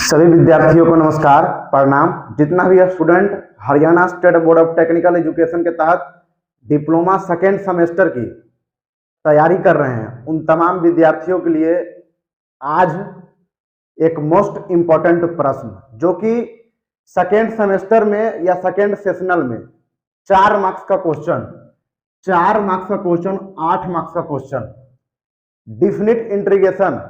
सभी विद्यार्थियों को नमस्कार, प्रणाम। जितना भी student Haryana state board of technical education के तहत डिप्लोमा सेकेंड सेमेस्टर की तैयारी कर रहे हैं, उन तमाम विद्यार्थियों के लिए आज एक मोस्ट इम्पोर्टेंट प्रश्न, जो कि सेकेंड सेमेस्टर में या सेकेंड सेशनल में 4 मार्क्स का क्वेश्चन, 4 मार्क्स का क्वेश्चन, 8 मार्क्स का क्वेश्चन, डिफिनिट इंटीग्रेशन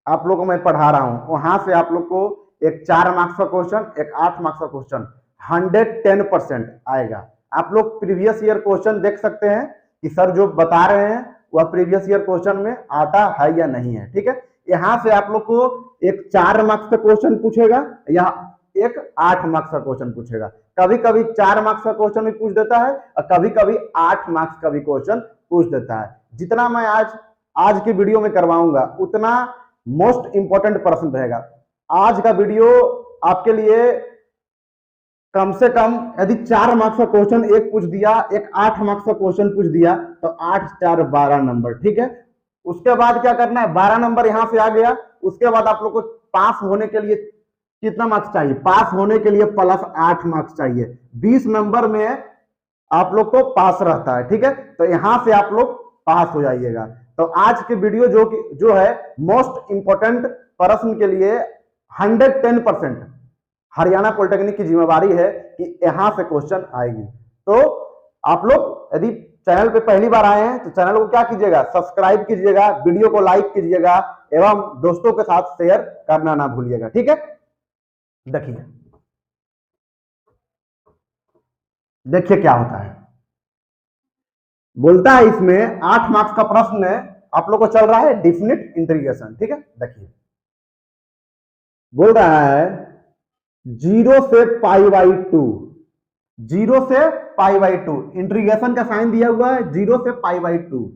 आप लोगों को मैं पढ़ा रहा हूं। वहां से आप लोग को एक 4 मार्क्स का क्वेश्चन, एक 8 मार्क्स का क्वेश्चन 110% आएगा। आप लोग प्रीवियस ईयर क्वेश्चन देख सकते हैं कि सर जो बता रहे हैं वह प्रीवियस ईयर क्वेश्चन में आता है या नहीं है। ठीक है, यहां से आप लोग को एक 4 मार्क्स का क्वेश्चन पूछेगा या एक 8 मार्क्स का क्वेश्चन पूछेगा। कभी कभी 4 मार्क्स का क्वेश्चन भी पूछ देता है और कभी कभी 8 मार्क्स का भी क्वेश्चन पूछ देता है। जितना मैं आज की वीडियो में करवाऊंगा उतना मोस्ट इंपोर्टेंट प्रश्न रहेगा। आज का वीडियो आपके लिए कम से कम यदि 4 मार्क्स का क्वेश्चन एक पूछ दिया, एक 8 मार्क्स का क्वेश्चन पूछ दिया तो 8 4 12 नंबर। ठीक है, उसके बाद क्या करना है, 12 नंबर यहां से आ गया। उसके बाद आप लोग को पास होने के लिए कितना मार्क्स चाहिए? पास होने के लिए प्लस 8 मार्क्स चाहिए। 20 नंबर में आप लोग को पास रहता है। ठीक है, तो यहां से आप लोग पास हो जाइएगा। तो आज की वीडियो जो है मोस्ट इंपोर्टेंट प्रश्न के लिए 110% हरियाणा पॉलिटेक्निक की जिम्मेवारी है कि यहां से क्वेश्चन आएगी। तो आप लोग यदि चैनल पे पहली बार आए हैं तो चैनल को क्या कीजिएगा, सब्सक्राइब कीजिएगा, वीडियो को लाइक कीजिएगा एवं दोस्तों के साथ शेयर करना ना भूलिएगा। ठीक है, देखिए क्या होता है। बोलता है इसमें 8 मार्क्स का प्रश्न है, आप लोग को चल रहा है डिफिनिट इंटीग्रेशन। ठीक है, देखिए बोल रहा है 0 से π/2, 0 से π/2 इंटीग्रेशन का साइन दिया हुआ है 0 से π/2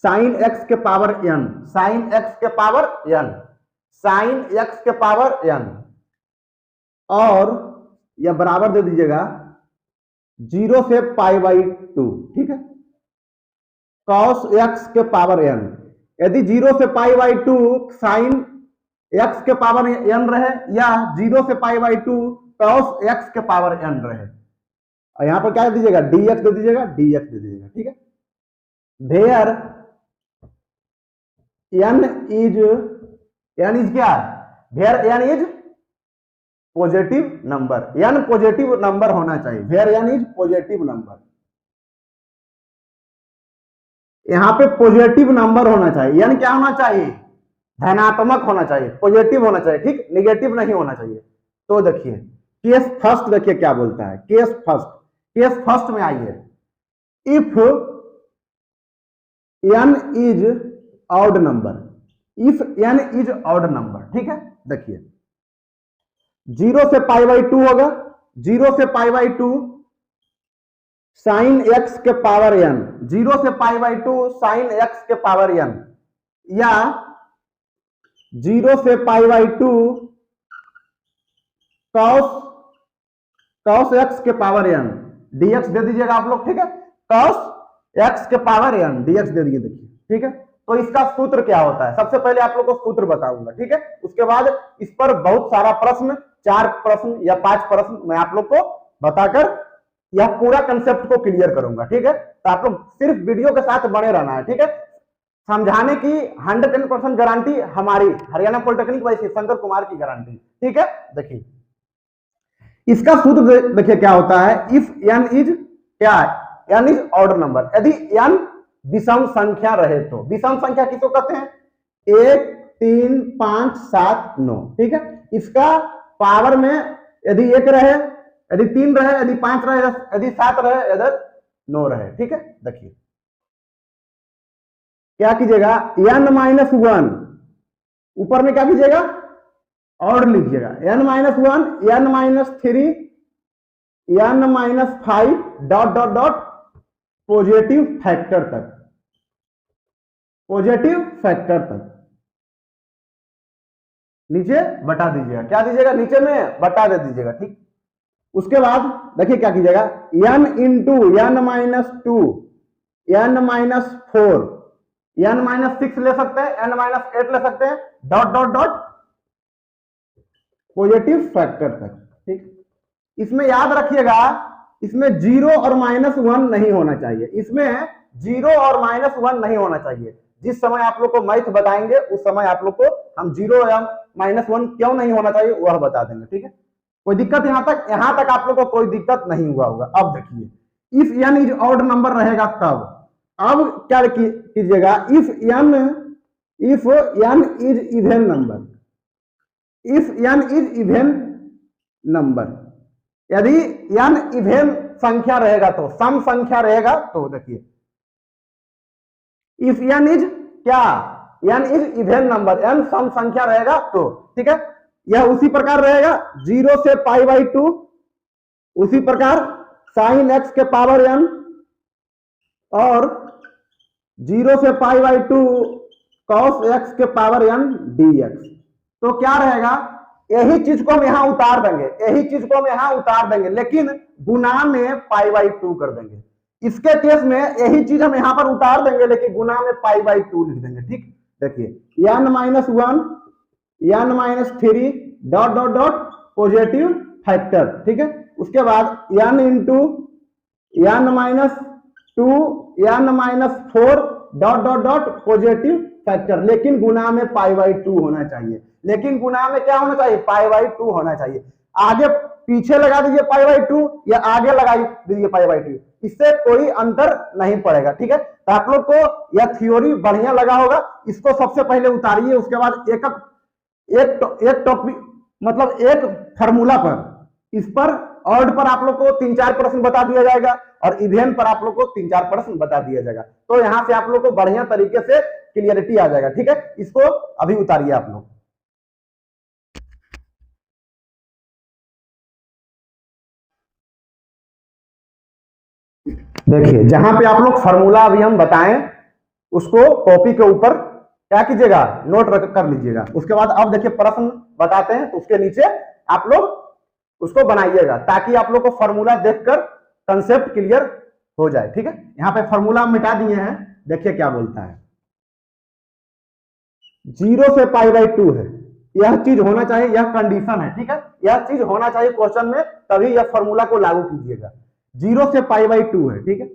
साइन x के पावर n, साइन x के पावर n, साइन x के पावर n, और यह बराबर दे दीजिएगा 0 से π/2। ठीक है, cos x के पावर n। यदि 0 से π/2 साइन x के पावर n रहे या 0 से π/2 cos x के पावर n रहे, और यहां पर क्या दे दीजिएगा, dx दे दीजिएगा, dx दे दीजिएगा। ठीक है, वेयर n इज क्या, where n is positive number, n positive number होना चाहिए, where n is positive number. यहां पे पॉजिटिव नंबर होना चाहिए, n क्या होना चाहिए, धनात्मक होना चाहिए, पॉजिटिव होना चाहिए। ठीक, निगेटिव नहीं होना चाहिए। तो देखिए केस फर्स्ट, देखिए क्या बोलता है केस फर्स्ट में आइए, if n is odd number, if n is odd number. ठीक है, देखिए 0 से π/2 होगा, 0 से π/2 साइन x के पावर n, 0 से π/2 साइन x के पावर n, या 0 से π/2 cos x के पावर n, dx दे दीजिएगा आप लोग। ठीक है, cos x के पावर n dx दे दीजिए। देखिए ठीक है, तो इसका सूत्र क्या होता है, सबसे पहले आप लोग को सूत्र बताऊंगा। ठीक है, उसके बाद इस पर बहुत सारा प्रश्न, 4 प्रश्न या 5 प्रश्न मैं आप लोग को बताकर यह पूरा कंसेप्ट को क्लियर करूंगा। ठीक है, तो आप लोग सिर्फ वीडियो के साथ बने रहना है। ठीक है, समझाने की 110% गारंटी हमारी हरियाणा पॉलिटेक्निक वाई शंकर कुमार की गारंटी। ठीक है, देखिए इसका सूत्र देखिए क्या होता है, इफ n इज क्या, n इज ऑड नंबर, यदि n विषम संख्या रहे तो, विषम संख्या किसको कहते हैं, 1 3 5 7 9। ठीक है, इसका पावर में यदि 1 रहे, यदि 3 रहे, यदि 5 रहे, यदि 7 रहे, यदि 9 रहे। ठीक है, देखिए क्या कीजिएगा, n-1 ऊपर में क्या कीजिएगा, और लीजिएगा n-1, n-3, n-5 dot dot dot positive factor तक, पॉजिटिव फैक्टर तक नीचे बटा दीजिएगा। क्या दीजिएगा, नीचे में बटा दे दीजिएगा। ठीक, उसके बाद देखिए क्या कीजिएगा, n into n-2, n-4 n-6 ले सकते हैं, n-8 ले सकते हैं, dot dot dot positive factor तक। ठीक, इसमें याद रखिएगा, इसमें 0 और -1 नहीं होना चाहिए, इसमें 0 और -1 नहीं होना चाहिए। जिस समय आप लोग को मैथ बताएंगे उस समय आप लोग को हम 0 या -1 क्यों नहीं होना चाहिए वह बता देंगे। ठीक है, कोई दिक्कत यहां तक आप लोग को कोई दिक्कत नहीं हुआ होगा। अब देखिए, if n is odd number रहेगा तब, अब क्या कीजिएगा, if n is even number, if n is even number, यदि n इवन संख्या रहेगा तो, सम संख्या रहेगा तो, देखिए इफ n इज क्या, n is even number, n सम संख्या रहेगा तो, ठीक है, यह उसी प्रकार रहेगा 0 से π/2, उसी प्रकार sin x के पावर n और 0 से π/2 cos x के पावर n dx। तो क्या रहेगा, यही चीज को हम यहां उतार देंगे, यही चीज को हम यहां उतार देंगे, लेकिन गुना में π/2 कर देंगे। इसके केस में यही चीज हम यहां पर उतार देंगे, लेकिन गुना में π/2 लिख देंगे। ठीक, देखिए n-1 n-3 dot dot dot positive factor. ठीक है, उसके बाद n into n-2 n-4 dot dot dot positive factor, लेकिन गुना में π/2 होना चाहिए, लेकिन गुना में क्या होना चाहिए, π/2 होना चाहिए। आगे पीछे लगा दीजिए π/2 या आगे लगा दीजिए π/2, इससे कोई अंतर नहीं पड़ेगा। ठीक है, तो आप लोग को यह थ्योरी बढ़िया लगा होगा। इसको सबसे पहले उतारिए, उसके बाद एक टॉपिक मतलब एक फार्मूला पर, इस पर ऑड पर आप लोग को 3-4 प्रश्न बता दिया जाएगा और इवेन पर आप लोग को 3-4 प्रश्न बता दिया जाएगा। तो यहां से आप लोग को बढ़िया तरीके से क्लियरिटी आ जाएगा। ठीक है, इसको अभी उतारिए आप लोग। देखिए, जहां पे आप लोग फार्मूला अभी हम बताएं उसको कॉपी के ऊपर क्या कीजिएगा, नोट कर लीजिएगा। उसके बाद अब देखिए प्रश्न बताते हैं, तो उसके नीचे आप लोग उसको बनाइएगा, ताकि आप लोग को फार्मूला देखकर कंसेप्ट क्लियर हो जाए। ठीक है, यहाँ पे फार्मूला मिटा दिए हैं, देखिए क्या बोलता है, 0 से π/2 है, यह चीज होना चाहिए, यह कंडीशन है। ठीक है, यह चीज होना चाहिए क्वेश्चन में, तभी यह फार्मूला को लागू कीजिएगा। 0 से π/2 है, ठीक है,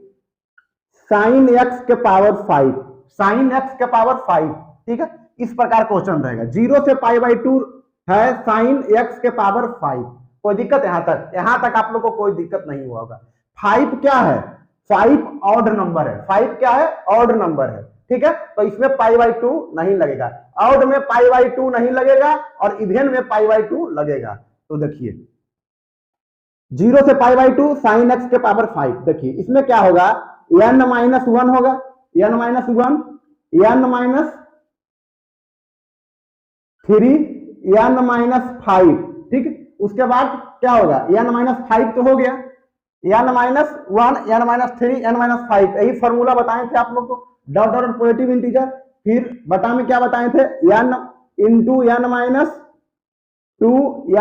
sin x के पावर 5, sin x के पावर 5, ठीक है, इस प्रकार क्वेश्चन रहेगा। 0 से π/2 है, sin x के पावर 5, कोई दिक्कत यहां तक आप लोग को कोई दिक्कत नहीं हुआ होगा। 5 क्या है, 5 ऑड नंबर है, 5 क्या है, ऑड नंबर है। ठीक है, तो इसमें π/2 नहीं लगेगा, ऑड में π/2 नहीं लगेगा और इवेन में π/2 लगेगा। तो देखिए 0 से π/2 sin x के पावर 5, देखिए इसमें क्या होगा, n-1 होगा, n-1 n-3 n-5, ठीक। उसके बाद क्या होगा, n-5 तो हो गया, n-1 n-3 n-5, यही फॉर्मूला बताए थे आप लोग को, डॉट डॉट पॉजिटिव इंटीजर। फिर बटा में क्या बताए थे, n into n-2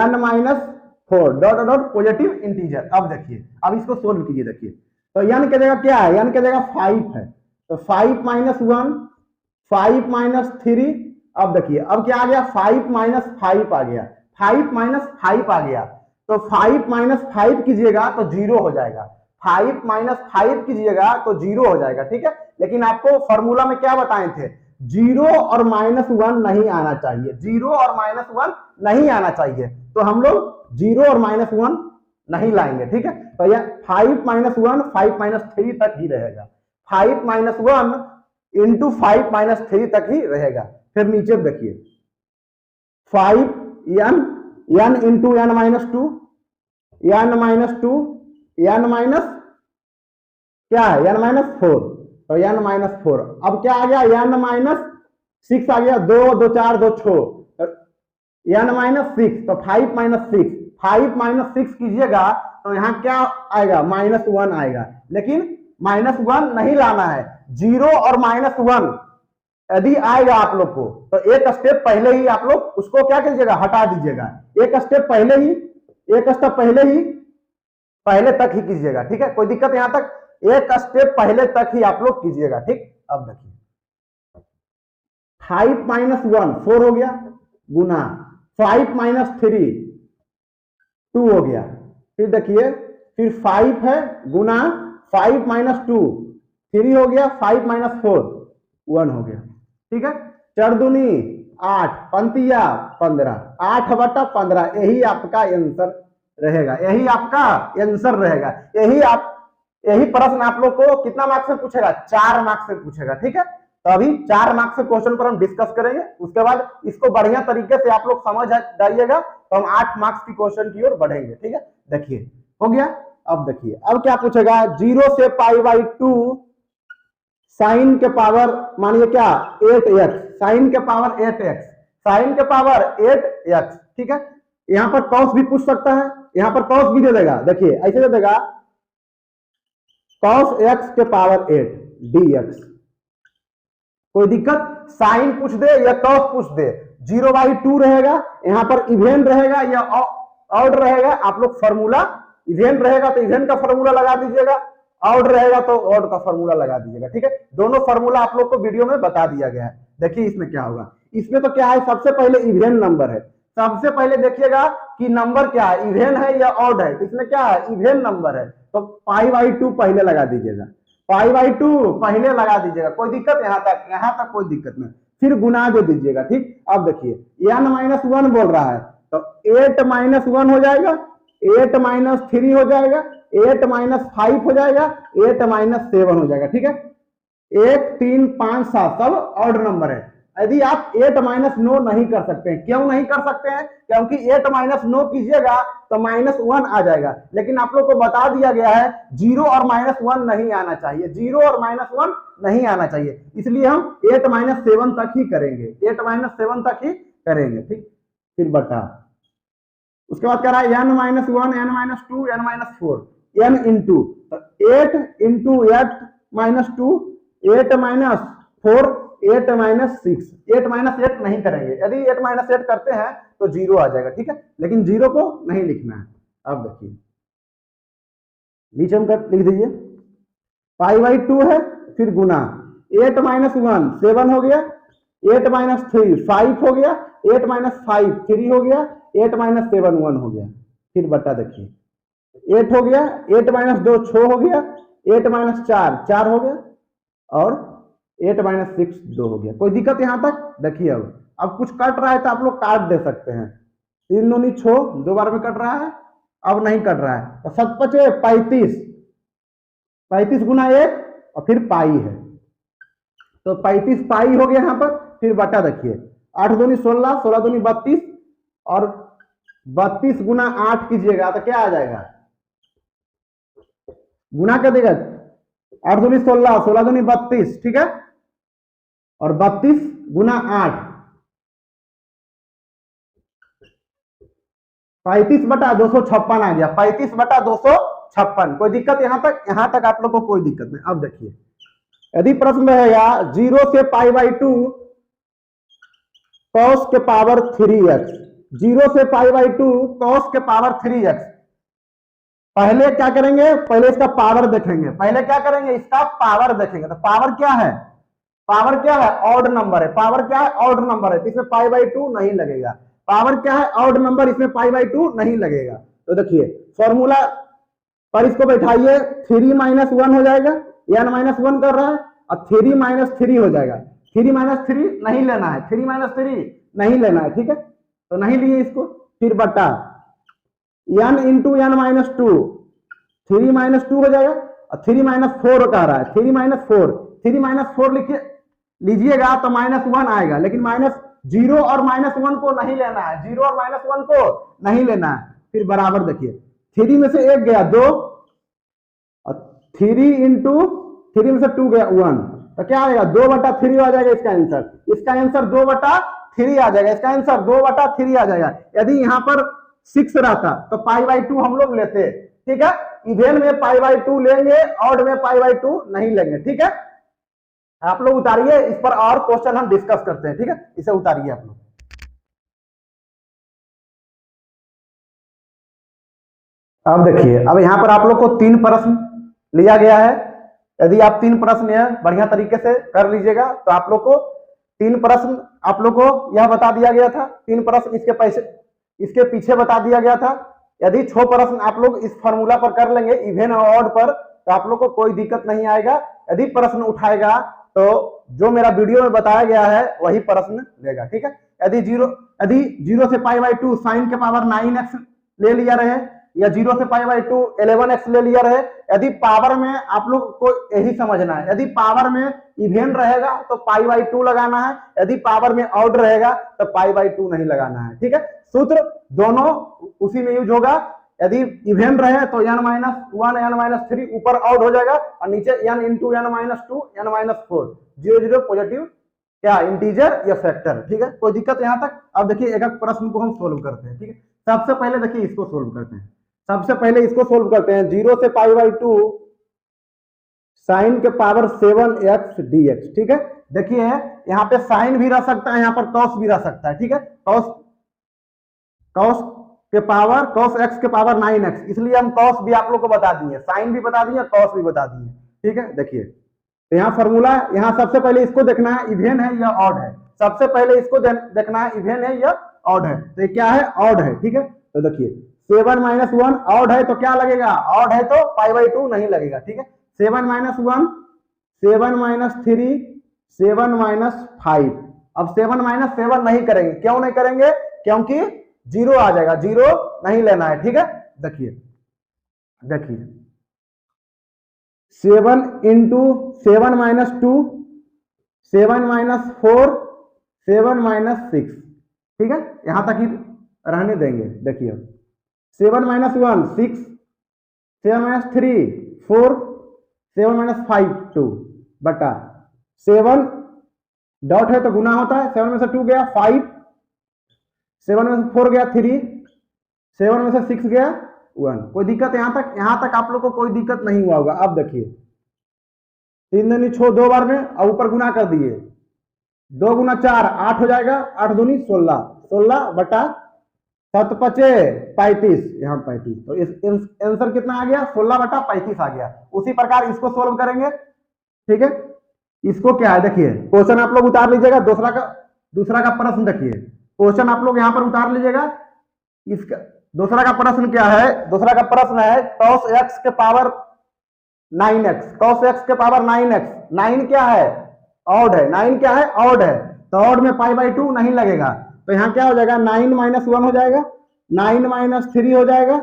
n-4 dot dot positive integer. अब देखिए, अब इसको सोल्व कीजिए, देखिए तो n के जगह क्या है, n के जगह 5 है, तो 5 - 1 5 - 3, अब देखिए अब क्या आ गया, 5 - 5 आ गया, 5 - 5 आ गया, तो 5 - 5 कीजिएगा तो 0 हो जाएगा, 5 - 5 कीजिएगा तो 0 हो जाएगा। ठीक है, लेकिन आपको फॉर्मूला में क्या बताए थे, 0 और -1 नहीं आना चाहिए, 0 और -1 नहीं आना चाहिए, तो हम लोग 0 और -1 नहीं लाएंगे। ठीक है, तो यह 5 - 1 5 - 3 तक ही रहेगा, 5 - 1 इंटू 5 - 3 तक ही रहेगा। फिर नीचे देखिए 5 n into n-2 n-2 n- क्या है, n-4, तो n-4, अब क्या आ गया, n-6 आ गया, 2 2 4 2 6, n-6, तो 5 - 6 कीजिएगा तो यहाँ क्या आएगा, -1 आएगा, लेकिन -1 नहीं लाना है, 0 और -1 यदि आएगा आप लोग को तो एक स्टेप पहले ही आप लोग उसको क्या कीजिएगा, हटा दीजिएगा, एक स्टेप पहले ही पहले तक ही कीजिएगा। ठीक है, कोई दिक्कत यहां तक, एक स्टेप पहले तक ही आप लोग कीजिएगा। ठीक, अब देखिए 5 माइनस 1 4 हो गया, गुना 5 माइनस 3 2 हो गया। फिर देखिए, फिर 5 है गुना 5 माइनस 2 3 हो गया, 5 माइनस 4 1 हो गया। ठीक है, 4 दूनी 8 पंतिया 15 8/15 यही आपका आंसर रहेगा, यही आपका आंसर रहेगा। यही प्रश्न आप लोग को कितना मार्क्स से पूछेगा, 4 मार्क्स से पूछेगा। ठीक है, तो अभी 4 मार्क्स से क्वेश्चन पर हम डिस्कस करेंगे, उसके बाद इसको बढ़िया तरीके से आप लोग समझ जाइएगा तो हम 8 मार्क्स की क्वेश्चन की ओर बढ़ेंगे। ठीक है, देखिए हो गया। अब देखिए, अब क्या पूछेगा, 0 से π/2 साइन के पावर मानिए क्या 8x, साइन के पावर 8x, साइन के पावर 8x। ठीक है, यहां पर कॉस भी पूछ सकता है, यहां पर कॉस भी दे देगा। देखिए ऐसे दे देगा, cos x के पावर 8 dx। कोई दिक्कत, साइन पूछ दे या कॉस पूछ दे, 0/2 रहेगा, यहां पर इवेन रहेगा या ऑड रहेगा। आप लोग फॉर्मूला, इवेन रहेगा तो इवेन का फॉर्मूला लगा दीजिएगा, ऑड रहेगा तो ऑड का फॉर्मूला लगा दीजिएगा। ठीक है, दोनों फॉर्मूला आप लोग को वीडियो में बता दिया गया है। देखिए इसमें क्या होगा, इसमें तो क्या है, सबसे पहले इवेन नंबर है, सबसे पहले देखिएगा कि नंबर क्या है, इवेन है या ऑड है। तो इसमें क्या है, इवेन नंबर है, तो π/2 पहले लगा दीजिएगा, π/2 पहले लगा दीजिएगा। कोई दिक्कत, यहां तक कोई दिक्कत नहीं, फिर गुना दे दीजिएगा। ठीक, अब देखिए n-1 बोल रहा है तो 8-1 हो जाएगा, 8-3 हो जाएगा, 8-5 हो जाएगा, 8-7 हो जाएगा। ठीक है, 1 3 5 7 सब ऑड नंबर है। यदि आप 8-9 नहीं कर सकते हैं, क्यों नहीं कर सकते हैं, क्योंकि 8-9 कीजिएगा तो -1 आ जाएगा। लेकिन आप लोग को बता दिया गया है 0 और -1 नहीं आना चाहिए, 0 और -1 नहीं आना चाहिए, इसलिए हम 8-7 तक ही करेंगे, 8-7 तक ही करेंगे। ठीक, फिर बटा, उसके बाद कह रहा है n-1 n-2 n-4 n into 8 into 8-2 8-4 8-6 8-8 नहीं करेंगे, यदि 8-8 करते हैं तो 0 आ जाएगा। ठीक है, लेकिन 0 को नहीं लिखना है। अब देखिए नीचे हम लिख दीजिए, π/2 है, फिर गुना 8-1 7 हो गया, 8-3 5 हो गया, 8-5 3 हो गया, 8-7 1 हो गया। फिर बटा देखिए 8 हो गया, 8-2 6 हो गया, 8-4 4 हो गया, और 8-6 2 हो गया। कोई दिक्कत यहां तक? देखिए अब कुछ कट रहा है तो आप लोग काट दे सकते हैं, 3 दूनी 6 2 बार में कट रहा है, अब नहीं कट रहा है तो 7-5 35, 35 गुना 1 और फिर पाई है, तो 35 पाई हो गया यहां पर। फिर बटा देखिए 8 दूनी 16 16 दूनी 32 और 32 गुना 8 कीजिएगा तो क्या आ जाएगा, गुना कर देगा 8 दूनी 16 16 दूनी 32। ठीक है, और 32 गुना 8 35/256 आ गया, 35/256। कोई दिक्कत यहां तक? यहां तक आप लोग को कोई दिक्कत नहीं। अब देखिए, यदि प्रश्न रहेगा 0 से π/2 cos के पावर 3x, 0 से π/2 cos के पावर 3x, पहले क्या करेंगे, पहले इसका पावर देखेंगे, पहले क्या करेंगे, इसका पावर देखेंगे। तो पावर क्या है, पावर क्या है, ऑड नंबर है, पावर क्या है, ऑड नंबर है, तो इसमें π/2 नहीं लगेगा। पावर क्या है, ऑड नंबर, इसमें π/2 नहीं लगेगा। तो देखिए फॉर्मूला पर इसको बैठाइए, 3-1 हो जाएगा, n-1 कर रहा है, और 3-3 हो जाएगा, 3-3 नहीं लेना है, 3-3 नहीं लेना है। ठीक है, तो नहीं लिए इसको। फिर बटा n इंटू n-2 3-2 हो जाएगा, और 3-4 कह रहा है, 3-4 लीजिएगा तो -1 आएगा, लेकिन -0 और -1 को नहीं लेना है, 0 और -1 को नहीं लेना है। फिर बराबर देखिए 3 में से 1 गया 2, और 3 इंटू 3 में से 2 गया 1, तो क्या आएगा 2/3 आ जाएगा इसका आंसर, इसका आंसर 2/3 आ जाएगा, इसका आंसर 2/3 आ जाएगा। यदि यहाँ पर 6 रहता तो π/2 हम लोग लेते। ठीक है, इवेन में π/2 लेंगे, ऑड में π/2 नहीं लेंगे। ठीक है, आप लोग उतारिए, इस पर और क्वेश्चन हम डिस्कस करते हैं। ठीक है, इसे उतारिए आप लोग। अब देखिए, अब यहां पर आप लोग को 3 प्रश्न लिया गया है। यदि आप 3 प्रश्न बढ़िया तरीके से कर लीजिएगा तो आप लोग को 3 प्रश्न आप लोग को यह बता दिया गया था, 3 प्रश्न इसके पीछे बता दिया गया था। यदि 6 प्रश्न आप लोग इस फॉर्मूला पर कर लेंगे इवन और ऑड पर, तो आप लोग को कोई दिक्कत नहीं आएगा। यदि प्रश्न उठाएगा तो जो मेरा वीडियो में बताया गया है वही प्रश्न लेगा, ठीक है। यदि जीरो से पाई बाई 2 साइन के पावर 9x ले लिया रहे, या 0 से पाई बाई 2 11x ले लिया रहे। यदि पावर में आप लोग को यही समझना है, यदि पावर में इवेन रहेगा तो पाई बाई 2 लगाना है, यदि पावर में ऑड रहेगा तो पाई बाई 2 नहीं लगाना है, ठीक है। सूत्र दोनों उसी में यूज होगा। यदि इवेन रहे तो n-1 n-3 ऊपर ऑड हो जाएगा और नीचे n into n-2 n-4 0 positive क्या इंटीजर या फैक्टर, ठीक है। कोई दिक्कत यहां तक। अब देखिए एक एक प्रश्न को हम सोल्व करते हैं, ठीक है। सबसे पहले देखिए इसको सोल्व करते हैं, सबसे पहले इसको सोल्व करते हैं। 0 से पाई बाई 2 साइन के पावर 7x dx, ठीक है। देखिए यहाँ पे साइन भी रह सकता है, यहाँ पर कॉस भी रह सकता है, ठीक है। कॉस x के पावर 9x, इसलिए हम कॉस भी आप लोग को बता दिए, साइन भी बता दिए, कॉस भी बता दिए, ठीक है। देखिए तो यहाँ फॉर्मूला, यहाँ सबसे पहले इसको देखना है इवेन है या ऑड है। सबसे पहले इसको देखना है इवेन है या ऑड है। तो ये क्या है, ऑड है, ठीक है। तो देखिए 7 - 1 ऑड है तो क्या लगेगा, ऑड है तो पाई बाई 2 नहीं लगेगा, ठीक है। 7 - 1 7 - 3 7 - 5। अब 7 - 7 नहीं करेंगे, क्यों नहीं करेंगे, क्योंकि 0 आ जाएगा, 0 नहीं लेना है, ठीक है। देखिए 7 इंटू 7 - 2 7 - 4 7 - 6, ठीक है। यहां तक ही रहने देंगे। देखिए 7 - 1 6 7 - 3 4 7 - 5 2 बटा 7 डॉट है तो गुना होता है, 7 में से 2 गया 5, 7 में से 4 गया 3, 7 में से 6 गया 1। कोई दिक्कत यहां तक आप लोग को कोई दिक्कत नहीं हुआ होगा। अब देखिए 3 दूनी 6 2 बार में और ऊपर गुना कर दिए, 2 गुना 4 8 हो जाएगा, 8 दूनी 16 16 बटा 7 5 35, यहाँ 35। तो इस आंसर कितना आ गया, 16 बटा 35 आ गया। उसी प्रकार इसको सोल्व करेंगे, ठीक है। इसको क्या है, देखिए क्वेश्चन आप लोग उतार लीजिएगा, दूसरा का प्रश्न देखिए, क्वेश्चन आप लोग यहाँ पर उतार लीजिएगा। इसका दूसरा का प्रश्न क्या है, दूसरा का प्रश्न है cos x के पावर 9x, cos x के पावर 9x। 9 क्या है, ऑड है, 9 क्या है, ऑड है, तो ऑड में पाई बाई 2 नहीं लगेगा। तो यहाँ क्या हो जाएगा, 9 - 1 हो जाएगा, 9 - 3 हो जाएगा,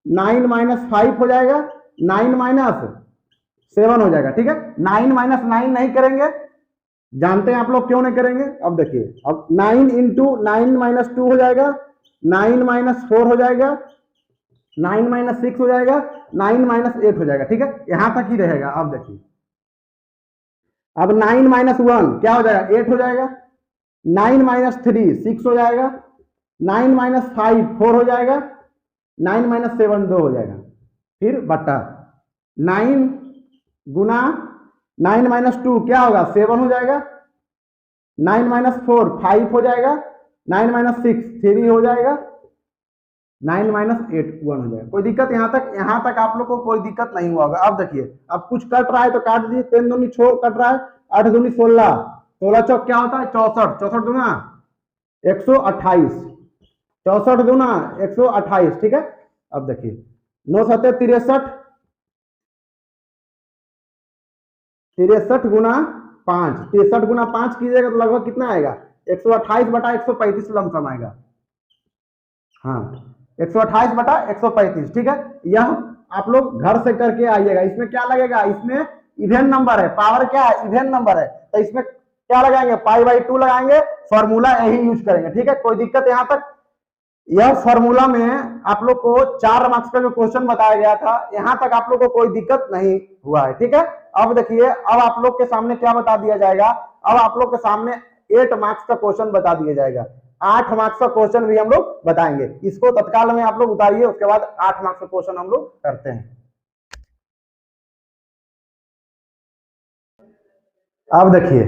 9 - 5 हो जाएगा, 9 - 7 हो जाएगा, ठीक है। 9 - 9 नहीं करेंगे, जानते हैं आप लोग क्यों नहीं करेंगे। अब देखिए, अब 9 इंटू 9 - 2 हो जाएगा, 9 - 4 हो जाएगा, 9 - 6 हो जाएगा, 9 - 8 हो जाएगा, ठीक है। यहां तक ही रहेगा। अब देखिए अब 9 - 1 क्या हो जाएगा, 8 हो जाएगा, 9 - 3 6 हो जाएगा, 9 - 5 4 हो जाएगा, 9 - 7 2 हो जाएगा, फिर बटा 9 गुना 9 - 2 क्या होगा, 7 हो जाएगा, 9 - 4 5 हो जाएगा, 9 - 6 3 हो जाएगा, 9 - 8 1 हो जाएगा। कोई दिक्कत यहाँ तक आप लोग को कोई दिक्कत नहीं हुआ होगा। अब देखिए अब कुछ कट रहा है तो काट दीजिए, 3 दूनी 6 कट रहा है, 8 दूनी 16 16 चौक क्या होता है 64, 64 दूना 128, 64 दूना 128, ठीक है। अब देखिए 9 7 63, 63 गुना 5, 63 गुना 5 कीजिएगा तो लगभग कितना आएगा, 128 बटा 135 लमसम आएगा। हाँ 128 बटा 135, ठीक है। यह आप लोग घर से करके आइएगा। इसमें क्या लगेगा, इसमें इवेन नंबर है, पावर क्या है, इवेन नंबर है, तो इसमें क्या लगाएंगे, पाई बाई 2 लगाएंगे, फॉर्मूला यही यूज करेंगे, ठीक है। कोई दिक्कत यहाँ तक। यह फॉर्मूला में आप लोग को 4 मार्क्स का जो क्वेश्चन बताया गया था, यहां तक आप लोग को कोई दिक्कत नहीं हुआ है, ठीक है। अब देखिए अब आप लोग के सामने क्या बता दिया जाएगा, अब आप लोग के सामने 8 मार्क्स का क्वेश्चन बता दिया जाएगा। 8 मार्क्स का क्वेश्चन भी हम लोग बताएंगे, इसको तत्काल में आप लोग उतारिए, उसके बाद 8 मार्क्स का क्वेश्चन हम लोग करते हैं। अब देखिए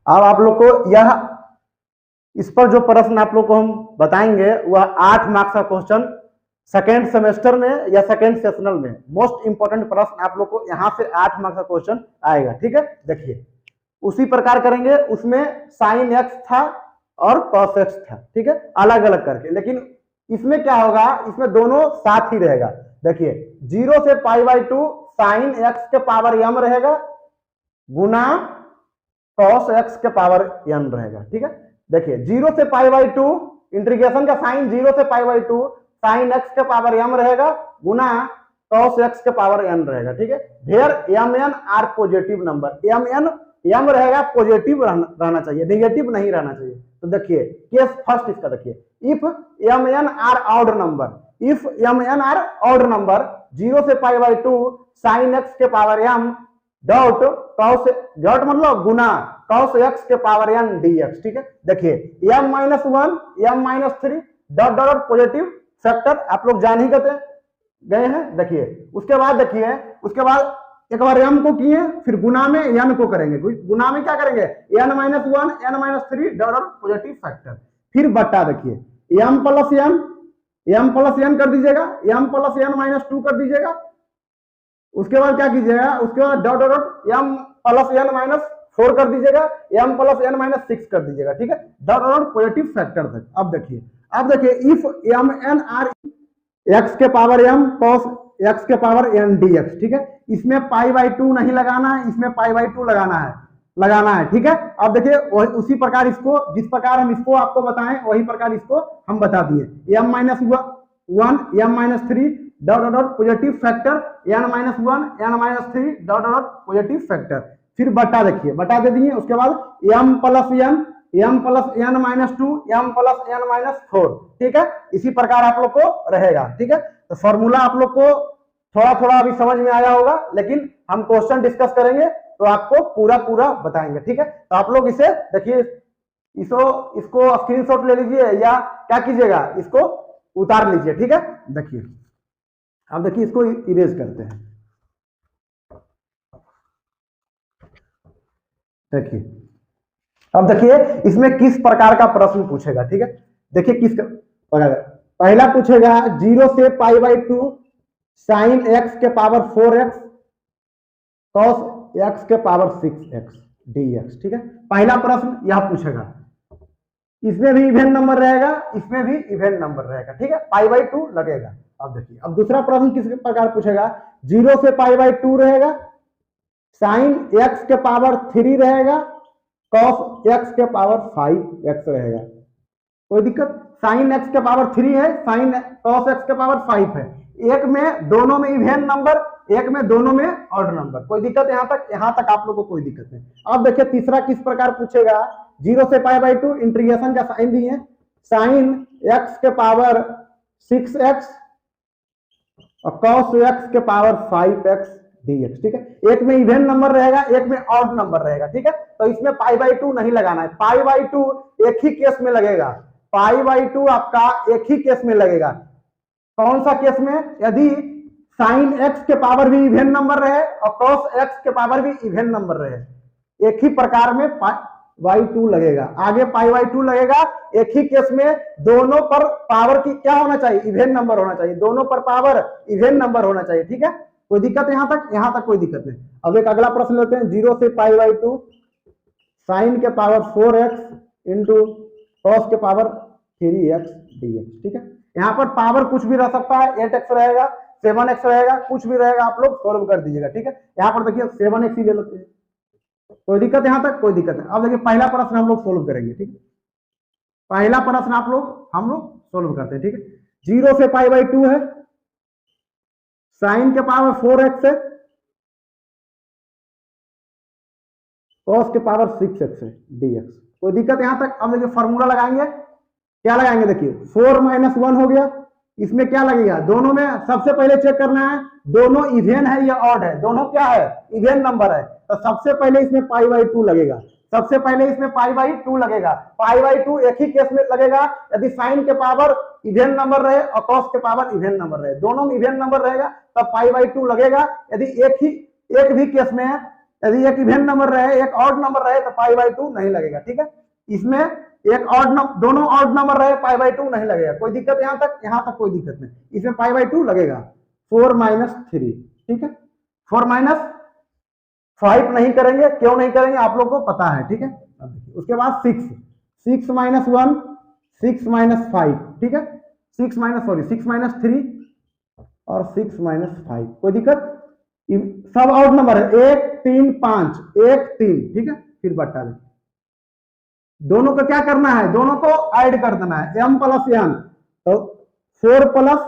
अब आप लोग को यह इस पर जो प्रश्न आप लोग को हम बताएंगे वह 8 मार्क्स का क्वेश्चन सेकेंड सेमेस्टर में या सेकेंड सेशनल में मोस्ट इंपोर्टेंट प्रश्न आप लोग को यहां से 8 मार्क्स का क्वेश्चन आएगा, ठीक है। देखिए उसी प्रकार करेंगे, उसमें साइन एक्स था और कॉस एक्स था, ठीक है, अलग अलग करके। लेकिन इसमें क्या होगा, इसमें दोनों साथ ही रहेगा। देखिए 0 से पाई बाई 2 साइन एक्स के पावर m रहेगा गुना कॉस एक्स के पावर n रहेगा, ठीक है। देखिए 0 से पाई बाई 2 इंटीग्रेशन का साइन 0 से पाई बाई 2 साइन एक्स के पावर m रहेगा गुना कॉस एक्स के पावर n रहेगा, ठीक है। Where mn are positive number, m रहेगा पॉजिटिव रहना चाहिए, नेगेटिव नहीं रहना चाहिए। तो देखिए केस फर्स्ट इसका देखिए, if mn are odd number, if mn are odd number 0 से पाई बाई 2 साइन एक्स के power m dot cos, dot मतलब गुना कॉस एक्स के पावर n dx, ठीक है। देखिए m minus 1 m minus 3 dot dot positive factor आप लोग जान ही गए हैं। देखिए उसके बाद देखिए, उसके बाद एक बार m को किए, फिर गुना में n को करेंगे, गुना में क्या करेंगे n minus 1 n minus 3 dot dot positive factor, फिर बट्टा देखिए m प्लस n कर दीजिएगा, m प्लस n माइनस 2 कर दीजिएगा। उसके बाद क्या कीजिएगा, उसके बाद dot dot m plus n minus 4 कर दीजिएगा, m प्लस n माइनस 6 कर दीजिएगा, ठीक है, डॉट डॉट पॉजिटिव फैक्टर तक। अब देखिए इफ mn आर x के पावर m cos x के पावर n dx, ठीक है। इसमें पाई बाई 2 नहीं लगाना है, इसमें पाई बाई 2 लगाना है, ठीक है। अब देखिए उसी प्रकार इसको, जिस प्रकार हम इसको आपको बताएं वही प्रकार इसको हम बता दिए, m minus 1 m minus 3 dot dot positive factor n minus 1 n minus 3 dot dot positive factor, फिर बटा देखिए, बटा दे दिए। उसके बाद m plus n minus 2 m plus n minus 4, ठीक है। इसी प्रकार आप लोग को रहेगा, ठीक है। तो फॉर्मूला आप लोग को थोड़ा थोड़ा अभी समझ में आया होगा, लेकिन हम क्वेश्चन डिस्कस करेंगे तो आपको पूरा बताएंगे, ठीक है। तो आप लोग इसे देखिए, इसको स्क्रीनशॉट ले लीजिए या क्या कीजिएगा, इसको उतार लीजिए, ठीक है। देखिए अब देखिए इसको इरेज करते हैं। देखिए अब देखिए इसमें किस प्रकार का प्रश्न पूछेगा, ठीक है। देखिए किस पहला पूछेगा 0 से पाई बाई 2 साइन एक्स के पावर 4x कॉस एक्स के पावर 6x dx, ठीक है। पहला प्रश्न यह पूछेगा, इसमें भी इवेंट नंबर रहेगा, इसमें भी इवेंट नंबर रहेगा, ठीक है, पाई बाई 2 लगेगा। अब देखिए अब दूसरा प्रश्न किस प्रकार पूछेगा, 0 से पाई बाई 2 रहेगा, साइन एक्स के पावर 3 रहेगा, कॉस एक्स के पावर 5x रहेगा। कोई दिक्कत, साइन एक्स के पावर 3 है, साइन कॉस एक्स के पावर 5 है, एक में दोनों में इवेंट नंबर, एक में दोनों में ऑड नंबर। कोई दिक्कत यहां तक आप लोगों को कोई दिक्कत नहीं। अब देखिए तीसरा किस प्रकार पूछेगा, 0 से पाई बाई 2 इंटीग्रेशन का साइन दिए, साइन एक्स के पावर 6x और कॉस एक्स के पावर 5x dx, ठीक है। एक में इवेंट नंबर रहेगा, एक में ऑड नंबर रहेगा, ठीक है। तो इसमें पाई बाई 2 नहीं लगाना है, पाई बाई 2 एक ही केस में लगेगा, पाई बाई 2 आपका एक ही केस में लगेगा। कौन सा केस में, यदि साइन एक्स के पावर भी इवेंट नंबर रहे और कॉस एक्स के पावर भी इवेंट नंबर रहे, एक ही प्रकार में पाई बाई 2 लगेगा। आगे पाई बाई 2 लगेगा, एक ही केस में दोनों पर पावर की क्या होना चाहिए, इवेंट नंबर होना चाहिए, दोनों पर पावर इवेंट नंबर होना चाहिए, ठीक है। कोई दिक्कत यहां तक कोई दिक्कत नहीं। अब एक अगला प्रश्न लेते हैं, 0 से पाई बाई 2 साइन के पावर 4x इंटू कॉस के पावर 3x dx, ठीक है। यहाँ पर पावर कुछ भी रह सकता है, 8x रहेगा, 7x रहेगा, कुछ भी रहेगा, आप लोग सोल्व कर दीजिएगा, ठीक है। यहाँ पर देखिए 7x ही ले लेते हैं, कोई दिक्कत यहां तक कोई दिक्कत नहीं। अब देखिए पहला प्रश्न हम लोग सोल्व करेंगे, ठीक है। पहला प्रश्न हम लोग सोल्व करते हैं, ठीक है। 0 से पाई बाई 2 है, साइन के पावर 4x है, कॉस के पावर 6x है dx, कोई दिक्कत यहां तक। अब देखिए फॉर्मूला लगाएंगे, क्या लगाएंगे, देखिए 4 माइनस 1 हो गया, इसमें क्या लगेगा, दोनों में सबसे पहले चेक करना है दोनों इवेंट है या ऑड है, दोनों क्या है, इवेंट नंबर है। तो सबसे पहले इसमें पाई बाई 2 लगेगा, सबसे पहले इसमें पाई बाई 2 लगेगा। पाई बाई 2 एक ही केस में लगेगा, यदि साइन के पावर इवेंट नंबर रहे और कॉस के पावर इवेंट नंबर रहे, दोनों में इवेंट नंबर रहेगा तब पाई बाई 2 लगेगा। यदि एक भी केस में है, यदि एक इवेंट नंबर रहे एक ऑड नंबर रहे तो पाई बाई 2 नहीं लगेगा, ठीक है। इसमें एक ऑड दोनों ऑड नंबर रहे, पाई बाई 2 नहीं लगेगा, कोई दिक्कत यहां तक कोई दिक्कत नहीं। इसमें पाई बाई 2 लगेगा, 4 माइनस 3, ठीक है, 4 माइनस 5 नहीं करेंगे, क्यों नहीं करेंगे आप लोग को पता है, ठीक है। अब देखिए उसके बाद 6, 6 माइनस 1, 6 माइनस 5, ठीक है, 6 माइनस 3 और 6 माइनस 5, कोई दिक्कत, सब आउट नंबर है, 1 3 5, 1 3, ठीक है। फिर बटा दें, दोनों को क्या करना है, दोनों को ऐड कर देना है, m प्लस n, तो 4 प्लस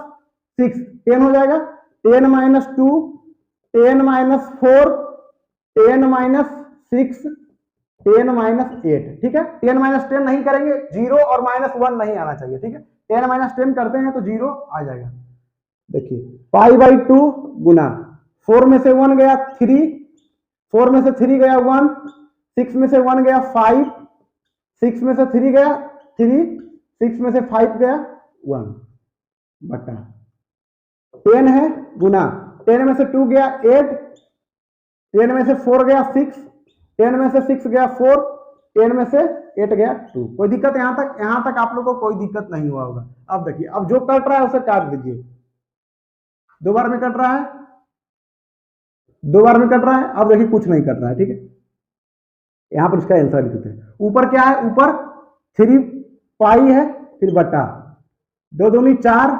6 10 हो जाएगा, 10 माइनस 2, 10 माइनस 4, 10 माइनस 6, 10 माइनस 8, ठीक है। 10 माइनस 10 नहीं करेंगे, 0 और -1 नहीं आना चाहिए, ठीक है। 10 माइनस 10 करते हैं तो 0 आ जाएगा। देखिए पाई बाई 2 गुना 4 में से 1 गया 3, 4 में से 3 गया 1, 6 में से 1 गया 5, 6 में से 3 गया 3, 6 में से 5 गया 1 बटा 10 है गुना 10 में से 2 गया 8, 10 में से 4 गया 6, 10 में से 6 गया 4, 10 में से 8 गया 2। कोई दिक्कत यहां तक आप लोगों को कोई दिक्कत नहीं हुआ होगा। अब देखिए, अब जो कट रहा है उसे काट दीजिए, 2 बार में कट रहा है, 2 बार में कट रहा है। अब देखिए कुछ नहीं कट रहा है, ठीक है। यहां पर इसका आंसर लिख देते हैं। ऊपर क्या है, ऊपर 3 पाई है, फिर बटा 2 दूनी 4,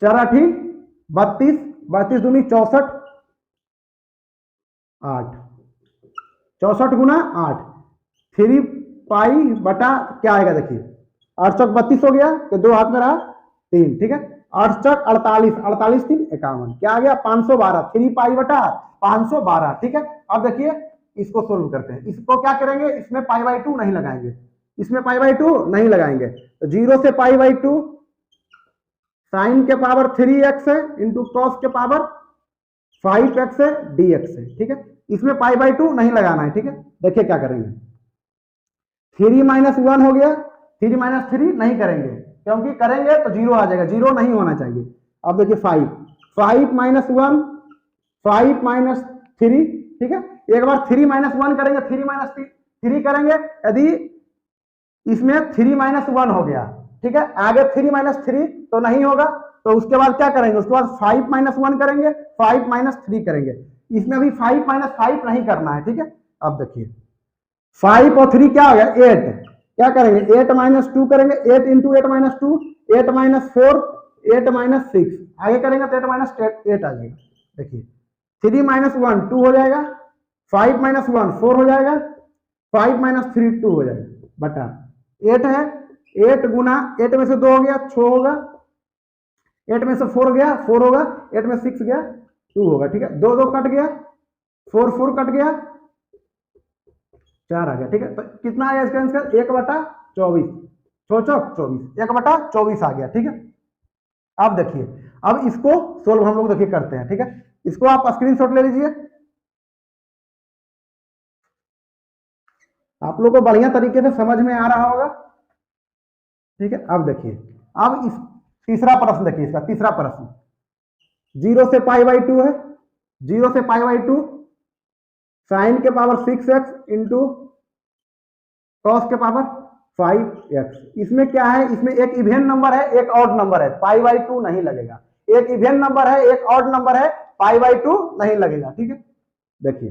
4 8 32, 32 दूनी 64, 8, 64 गुना 8, 3 पाई बटा क्या आएगा, देखिए 8 चौक 32 हो गया, तो 2 हाथ में रहा 3, ठीक है। 8 चौक 48, 48 3 51, क्या आ गया 512, 3 पाई बटा 512, ठीक है। अब देखिए इसको सोल्व करते हैं। इसको क्या करेंगे, इसमें पाई बाई 2 नहीं लगाएंगे, इसमें पाई बाई 2 नहीं लगाएंगे, तो 0 से पाई बाई 2 साइन के पावर 3x है इंटू कॉस के पावर 5x है dx है, ठीक है। इसमें पाई बाई 2 नहीं लगाना है, ठीक है। देखिए क्या करेंगे, 3 माइनस 1 हो गया, 3 माइनस 3 नहीं करेंगे, क्योंकि करेंगे तो 0 आ जाएगा, 0 नहीं होना चाहिए। अब देखिए 5 माइनस 1, 5 माइनस 3, ठीक है। एक बार 3 माइनस 1 करेंगे, 3 माइनस 3 करेंगे, यदि इसमें 3 माइनस 1 हो गया, ठीक है, आगे 3 माइनस 3 तो नहीं होगा, तो उसके बाद क्या करेंगे, उसके बाद 5 माइनस 1 करेंगे, 5 माइनस 3 करेंगे। इसमें भी 5 माइनस 5 नहीं करना है, ठीक है। अब देखिए 5 और 3 क्या हो गया 8, क्या करेंगे 8 माइनस 2 करेंगे, 8 इंटू 8 माइनस 2, 8 माइनस 4, 8 माइनस 6, आगे करेंगे तो 8 माइनस 8 आ जाएगा। देखिए 3 माइनस 1 2 हो जाएगा, 5 माइनस 1 4 हो जाएगा, 5 माइनस 3 2 हो जाएगा बटा 8 है, 8 गुना 8 में से 2 हो गया 6 होगा, 8 में से 4 गया 4 होगा, 8 में 6 गया 2 होगा, ठीक है। 2 2 कट गया, 4 4 कट गया, 4 आ गया, ठीक है। तो कितना आया इसका आंसर 1/24, 6 चौक 24, 1/24 आ गया, ठीक है। अब देखिए, अब इसको सोल्व हम लोग देखिए करते हैं, ठीक है। इसको आप स्क्रीनशॉट ले लीजिए, आप लोग को बढ़िया तरीके से समझ में आ रहा होगा, ठीक है। अब देखिए, अब इस तीसरा प्रश्न देखिए, इसका तीसरा प्रश्न 0 से पाई बाई 2 है, 0 से पाई बाई 2 साइन के पावर 6x इंटू कॉस के पावर 5x। इसमें क्या है, इसमें एक इवेन नंबर है, एक ऑड नंबर है, पाई बाई 2 नहीं लगेगा। एक इवेन नंबर है, एक ऑड नंबर है, पाई बाई 2 नहीं लगेगा, ठीक है। देखिए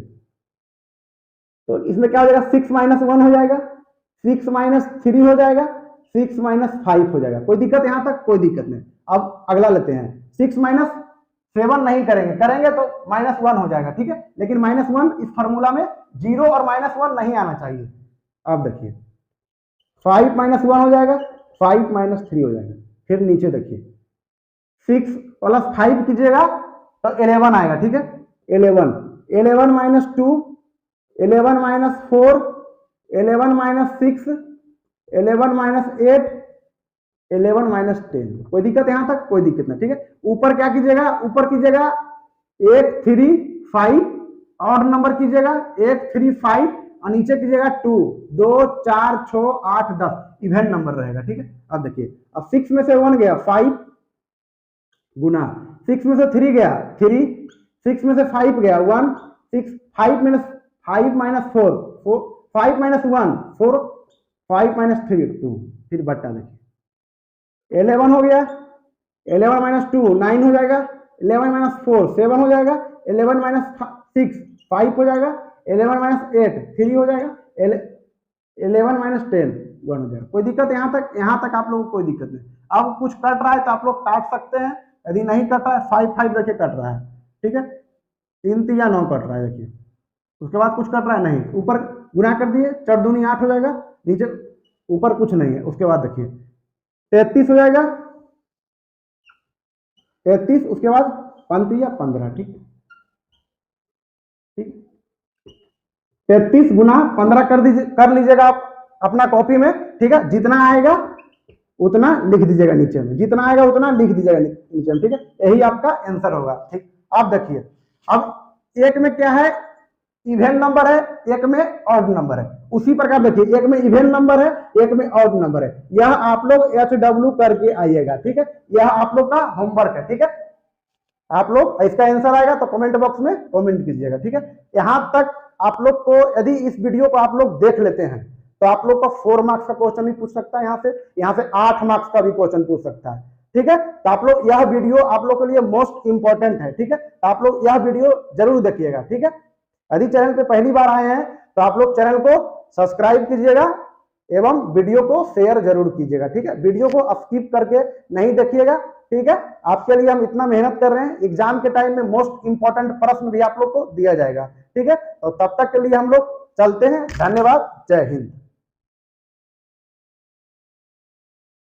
तो इसमें क्या हो जाएगा, 6 माइनस 1 हो जाएगा, 6 माइनस 3 हो जाएगा, 6 माइनस 5 हो जाएगा। कोई दिक्कत यहां तक, कोई दिक्कत नहीं। अब अगला लेते हैं, 6 माइनस 7 नहीं करेंगे, करेंगे तो -1 हो जाएगा, ठीक है। लेकिन -1 इस फॉर्मूला में 0 और -1 नहीं आना चाहिए। अब देखिए 5 माइनस 1 हो जाएगा, 5 माइनस 3 हो जाएगा। फिर नीचे देखिए 6 प्लस 5 कीजिएगा तो 11 आएगा, ठीक है। 11 minus 2, 11 minus 4, 11 minus 6, 11 minus 8, 11 minus 10। कोई दिक्कत यहां तक, कोई दिक्कत नहीं, ठीक है। ऊपर क्या कीजिएगा, ऊपर कीजिएगा 8 3 5, ऑड नंबर कीजिएगा 8 3 5, और नीचे कीजिएगा 2 2 4 6 8 10, इवेंट नंबर रहेगा, ठीक है। अब देखिए, अब 6 में से 1 गया 5 गुना 6 में से 3 गया 3, 6 में से 5 गया 1, 6 5 माइनस 4 4, 5 माइनस 1 4, 5 माइनस 3 2, फिर बट्टा देखिए 11 हो गया, 11 माइनस 2 9 हो जाएगा, 11 माइनस 4 7 हो जाएगा, 11 माइनस 6 5 हो जाएगा, 11 माइनस 8 3 हो जाएगा, 11 माइनस 10 1 हो जाएगा। कोई दिक्कत यहाँ तक आप लोगों को कोई दिक्कत नहीं। अब कुछ कट रहा है तो आप लोग काट सकते हैं, यदि नहीं कट रहा है 5 5 देखिए कट रहा है, ठीक है, 3 3 या 9 कट रहा है देखिए। उसके बाद कुछ कट रहा है नहीं, ऊपर गुना कर दिए 4 दूनी 8 हो जाएगा, नीचे ऊपर कुछ नहीं है। उसके बाद देखिए 33 हो जाएगा, 33, उसके बाद 5 या 15, ठीक ठीक 33 गुना 15 कर लीजिएगा आप अपना कॉपी में, ठीक है, जितना आएगा उतना लिख दीजिएगा नीचे में, जितना आएगा उतना लिख दीजिएगा नीचे में, ठीक है, यही आपका आंसर होगा। ठीक, अब देखिए, अब एक में क्या है, इवेन नंबर है, एक में ऑड नंबर है। उसी प्रकार देखिए, एक में इवेन नंबर है, एक में ऑड नंबर है। यह आप लोग HW करके आइएगा, ठीक है, यह आप लोग का होमवर्क है, ठीक है। आप लोग इसका आंसर आएगा तो कमेंट बॉक्स में कमेंट कीजिएगा, ठीक है। यहां तक आप लोग को, यदि इस वीडियो को आप लोग देख लेते हैं तो आप लोग का 4 मार्क्स का क्वेश्चन भी पूछ सकता है, यहाँ से 8 मार्क्स का भी क्वेश्चन पूछ सकता है, ठीक है। तो आप लोग, यह वीडियो आप लोग के लिए मोस्ट इंपॉर्टेंट है, ठीक है, तो आप लोग यह वीडियो जरूर देखिएगा, ठीक है। यदि चैनल पे पहली बार आए हैं तो आप लोग चैनल को सब्सक्राइब कीजिएगा एवं वीडियो को शेयर जरूर कीजिएगा, ठीक है। वीडियो को स्किप करके नहीं देखिएगा, ठीक है। आपके लिए हम इतना मेहनत कर रहे हैं, एग्जाम के टाइम में मोस्ट इंपॉर्टेंट प्रश्न भी आप लोग को दिया जाएगा, ठीक है। तो तब तक के लिए हम लोग चलते हैं, धन्यवाद, जय हिंद।